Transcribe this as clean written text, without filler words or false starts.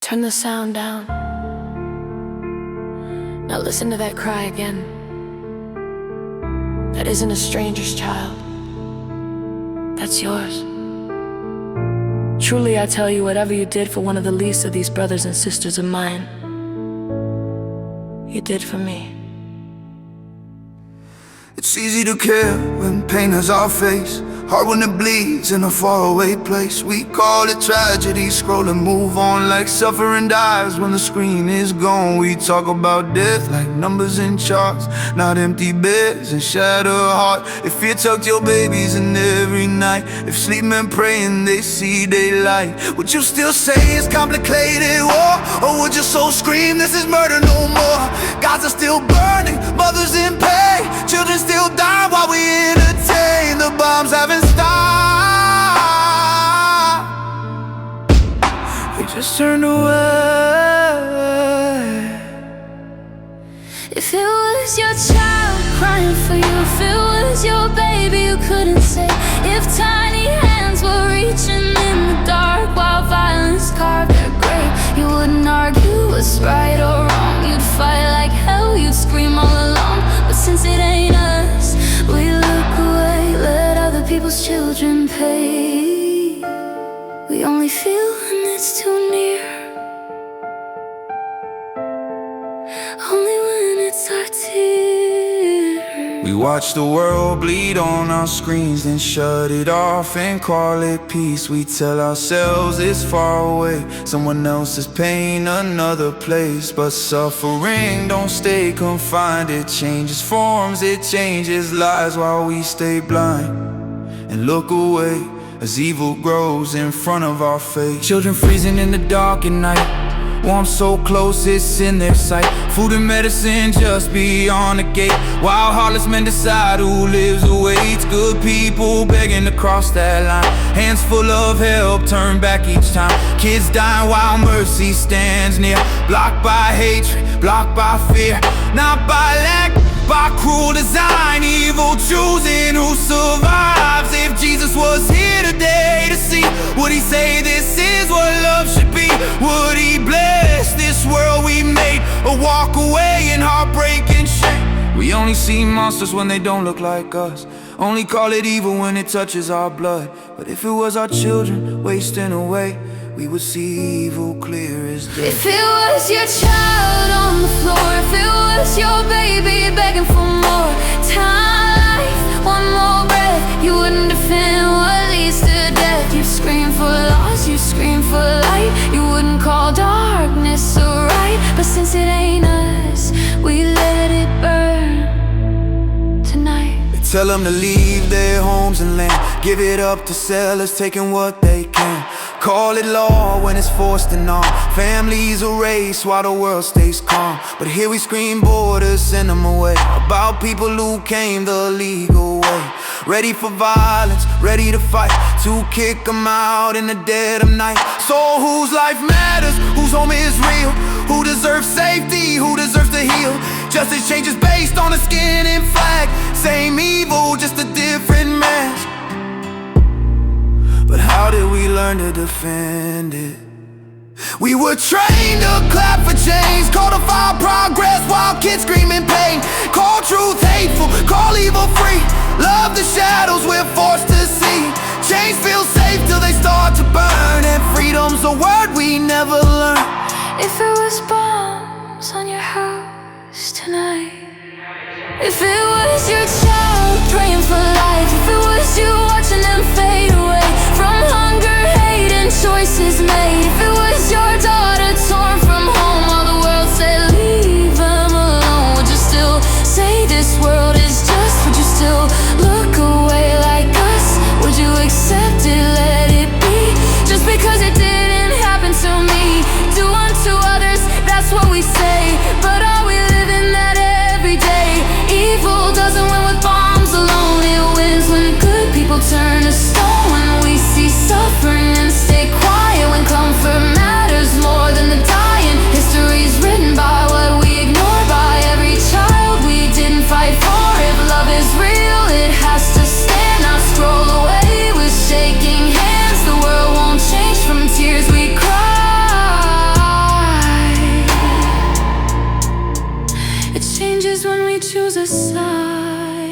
Turn the sound down. Now listen to that cry again. That isn't a stranger's child. That's yours. Truly I tell you, whatever you did for one of the least of these brothers and sisters of mine, you did for me. It's easy to care when pain is our face, hard when it bleeds in a faraway place. We call it tragedy, scroll and move on like suffering dies when the screen is gone. We talk about death like numbers in charts, not empty beds and shattered heart. If fear tucked your babies in every night, if sleeping and praying they see daylight, would you still say it's complicated war? Or would your soul scream this is murder no more? Gods are still burning, mothers in pain, children still dying while we entertain. The bombs haven't stopped, we just turned away. If it was your child crying for you, if it was your baby you couldn't say, if tiny hands were reaching in the dark while violence carved their grave, you wouldn't argue what's right or wrong. You'd fight like hell, you'd scream all along. But since it ain't us, we look away, let other people's children pay. We only feel when it's too near, only when it's our tears. We watch the world bleed on our screens, then shut it off and call it peace. We tell ourselves it's far away, someone else's pain, another place. But suffering don't stay confined, it changes forms, it changes lives, while we stay blind and look away as evil grows in front of our face. Children freezing in the dark at night, warmth so close it's in their sight. Food and medicine just beyond the gate, while heartless men decide who lives or waits. Good people begging to cross that line, hands full of help turn back each time. Kids dying while mercy stands near, blocked by hatred, blocked by fear, not by lack, by cruel design. Evil choosing who survives. If Jesus was here today to see, would he say this is what love should be? Would he bless this world we made, or walk away in heartbreak and shame? We only see monsters when they don't look like us, only call it evil when it touches our blood. But if it was our children wasting away, we would see evil clear as day. If it was your child on the floor, if it was your baby begging for more time, life, one more breath, you wouldn't defend what leads to death. You scream for loss, you scream for light, you wouldn't call darkness alright. But since it ain't us, we let it burn tonight. Tell them to leave their homes and land, give it up to sellers taking what they can. Call it law when it's forced and all, families erased while the world stays calm. But here we scream borders, send them away, about people who came the legal way, ready for violence, ready to fight, to kick them out in the dead of night. So whose life matters, whose home is real, who deserves safety, who deserves to heal? Justice changes based on the skin and flag, same evil, just a different mask. But how did we learn to defend it? We were trained to clap for change, codify progress while kids scream in pain. Call truth hateful, call evil free, love the shadows we're forced to see. Change feels safe till they start to burn, and freedom's a word we never learned. If it was bombs on your house tonight, if it was your child praying for life, if it was you watching them fade away from hunger, hate, and choices made, if it was your daughter torn from home while the world said leave them alone, would you still say this world is just? Would you still look away like us? Would you accept it, let it be? Just because it didn't happen to me, do unto others, that's what we say. But are we living that every day? Evil changes when we choose a side.